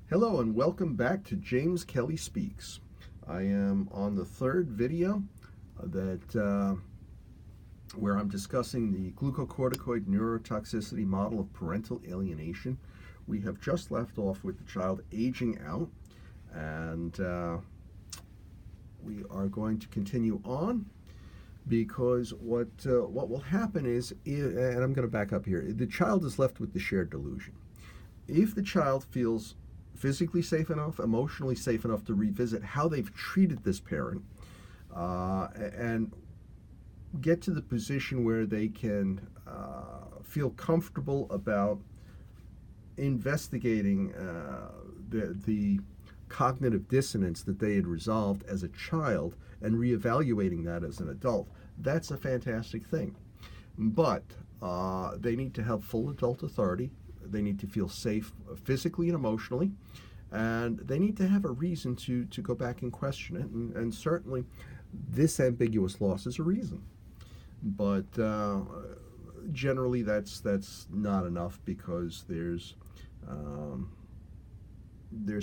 Hello and welcome back to James Kelly Speaks. I am on the third video that where I'm discussing the glucocorticoid neurotoxicity model of parental alienation. We have just left off with the child aging out, and we are going to continue on because what will happen is, and I'm going to back up here, the child is left with the shared delusion. If the child feels physically safe enough, emotionally safe enough to revisit how they've treated this parent, and get to the position where they can feel comfortable about investigating the cognitive dissonance that they had resolved as a child and reevaluating that as an adult, that's a fantastic thing. But they need to have full adult authority. They need to feel safe physically and emotionally, and they need to have a reason to go back and question it. And certainly, this ambiguous loss is a reason. But generally, that's not enough because there's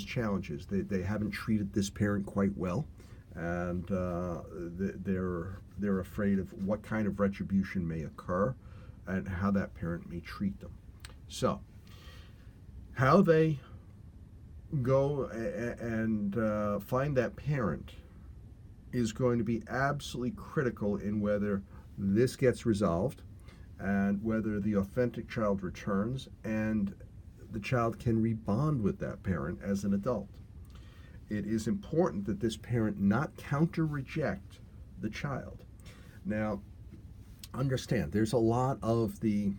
challenges. They haven't treated this parent quite well, and they're afraid of what kind of retribution may occur and how that parent may treat them. So, how they go and find that parent is going to be absolutely critical in whether this gets resolved and whether the authentic child returns and the child can rebond with that parent as an adult. It is important that this parent not counter-reject the child. Now, understand, there's a lot of the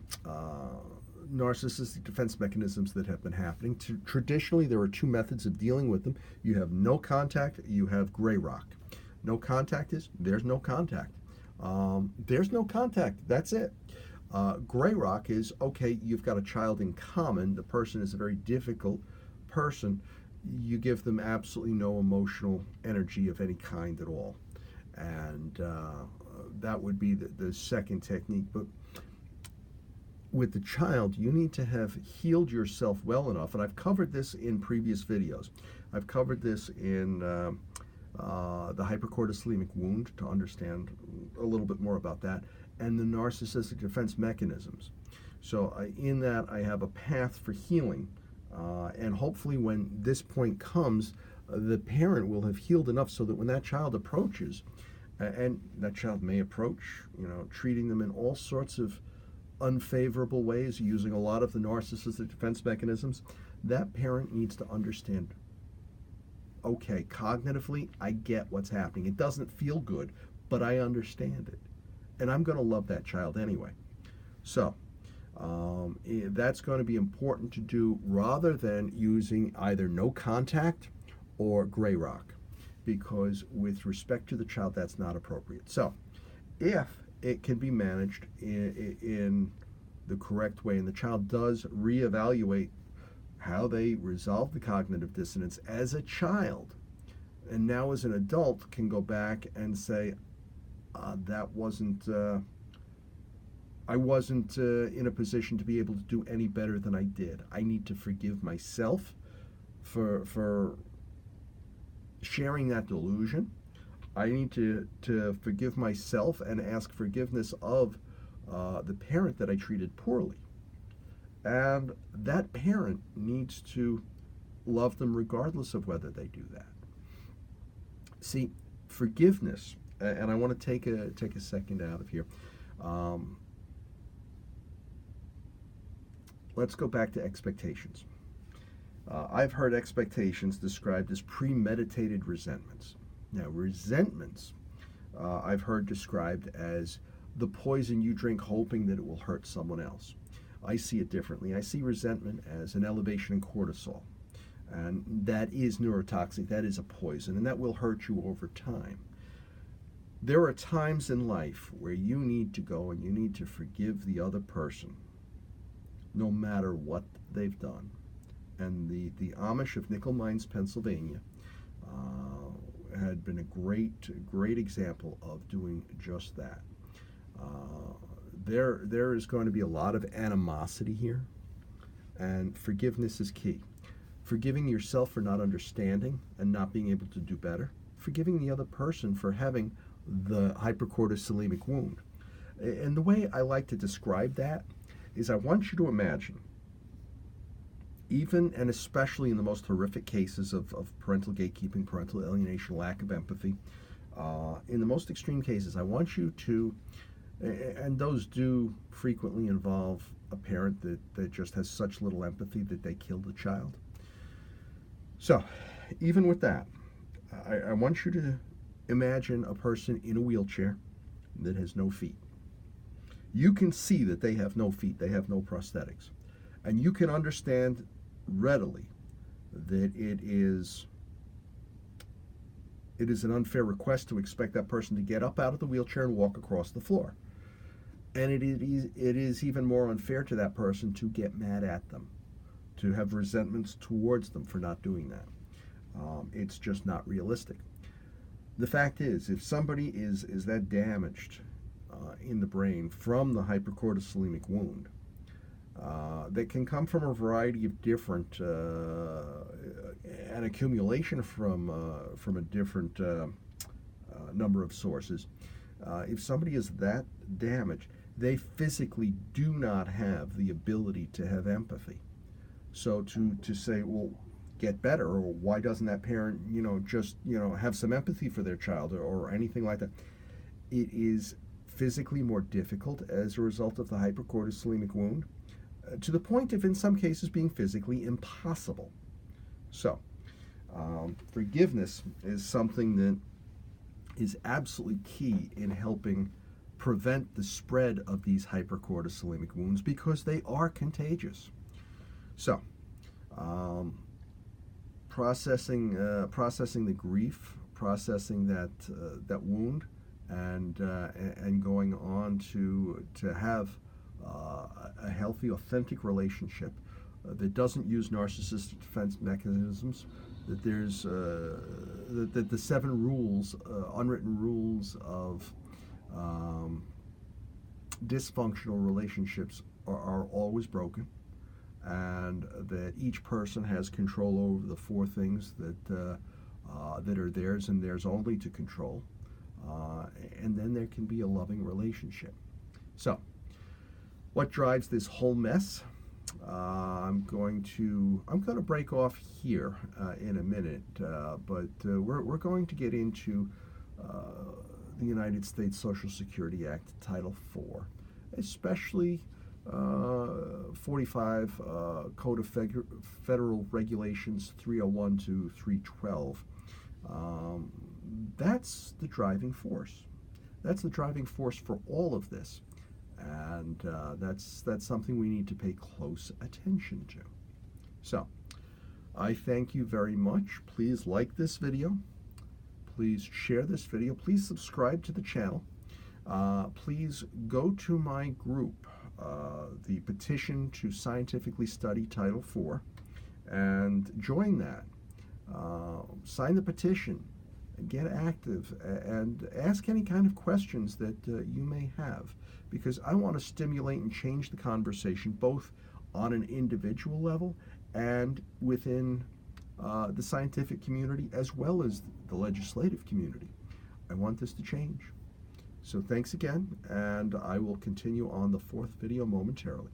narcissistic defense mechanisms that have been happening. Traditionally, there are two methods of dealing with them. You have no contact, you have gray rock. No contact is there's no contact. There's no contact, that's it. Gray rock is, okay, you've got a child in common, the person is a very difficult person, you give them absolutely no emotional energy of any kind at all. And that would be the second technique. But with the child, you need to have healed yourself well enough, and I've covered this in previous videos. I've covered this in the hypercortisolemic wound to understand a little bit more about that, and the narcissistic defense mechanisms. So in that, I have a path for healing, and hopefully when this point comes, the parent will have healed enough so that when that child approaches, and that child may approach, treating them in all sorts of unfavorable ways, using a lot of the narcissistic defense mechanisms, that parent needs to understand, okay, cognitively, I get what's happening. It doesn't feel good, but I understand it. And I'm going to love that child anyway. So, that's going to be important to do rather than using either no contact or gray rock, because with respect to the child, that's not appropriate. So, if it can be managed in the correct way, and the child does reevaluate how they resolve the cognitive dissonance as a child, and now as an adult can go back and say, that wasn't, I wasn't in a position to be able to do any better than I did. I need to forgive myself for sharing that delusion. I need to forgive myself and ask forgiveness of the parent that I treated poorly. And that parent needs to love them regardless of whether they do that. See, forgiveness, and I want to take a second out of here. Let's go back to expectations. I've heard expectations described as premeditated resentments. Now, resentments, I've heard described as the poison you drink hoping that it will hurt someone else. I see it differently. I see resentment as an elevation in cortisol. And that is neurotoxic. That is a poison, and that will hurt you over time. There are times in life where you need to go and you need to forgive the other person, no matter what they've done. And the Amish of Nickel Mines, Pennsylvania, had been a great example of doing just that. There is going to be a lot of animosity here, and forgiveness is key. forgiving yourself for not understanding and not being able to do better, forgiving the other person for having the hypercortisolemic wound. And the way I like to describe that is I want you to imagine, even and especially in the most horrific cases of parental gatekeeping, parental alienation, lack of empathy, in the most extreme cases, I want you to, and those do frequently involve a parent that just has such little empathy that they kill the child. So, even with that, I want you to imagine a person in a wheelchair that has no feet. You can see that they have no feet, they have no prosthetics. And you can understand readily that it is an unfair request to expect that person to get up out of the wheelchair and walk across the floor. And it is even more unfair to that person to get mad at them, to have resentments towards them for not doing that. It's just not realistic. The fact is, if somebody is that damaged in the brain from the hypercortisolemic wound, that can come from a variety of different, an accumulation from a different number of sources. If somebody is that damaged, they physically do not have the ability to have empathy. So to say, well, get better, or why doesn't that parent, just, have some empathy for their child, or anything like that, it is physically more difficult as a result of the hypercortisolemic wound, to the point of, in some cases, being physically impossible. So, forgiveness is something that is absolutely key in helping prevent the spread of these hypercortisolemic wounds, because they are contagious. So, processing the grief, processing that wound, and going on to have a healthy, authentic relationship that doesn't use narcissistic defense mechanisms. That there's that the 7 rules, unwritten rules of dysfunctional relationships are always broken, and that each person has control over the 4 things that are theirs and theirs only to control, and then there can be a loving relationship. So, what drives this whole mess? I'm going to break off here in a minute, but we're going to get into the United States Social Security Act, Title IV, especially 45 Code of Federal Regulations 301 to 312. That's the driving force. That's the driving force for all of this. And that's something we need to pay close attention to. So, I thank you very much. Please like this video. Please share this video. Please subscribe to the channel. Please go to my group, the Petition to Scientifically Study Title IV, and join that. Sign the petition, get active, and ask any kind of questions that you may have, because I want to stimulate and change the conversation both on an individual level and within the scientific community, as well as the legislative community. I want this to change. So thanks again, and I will continue on the 4th video momentarily.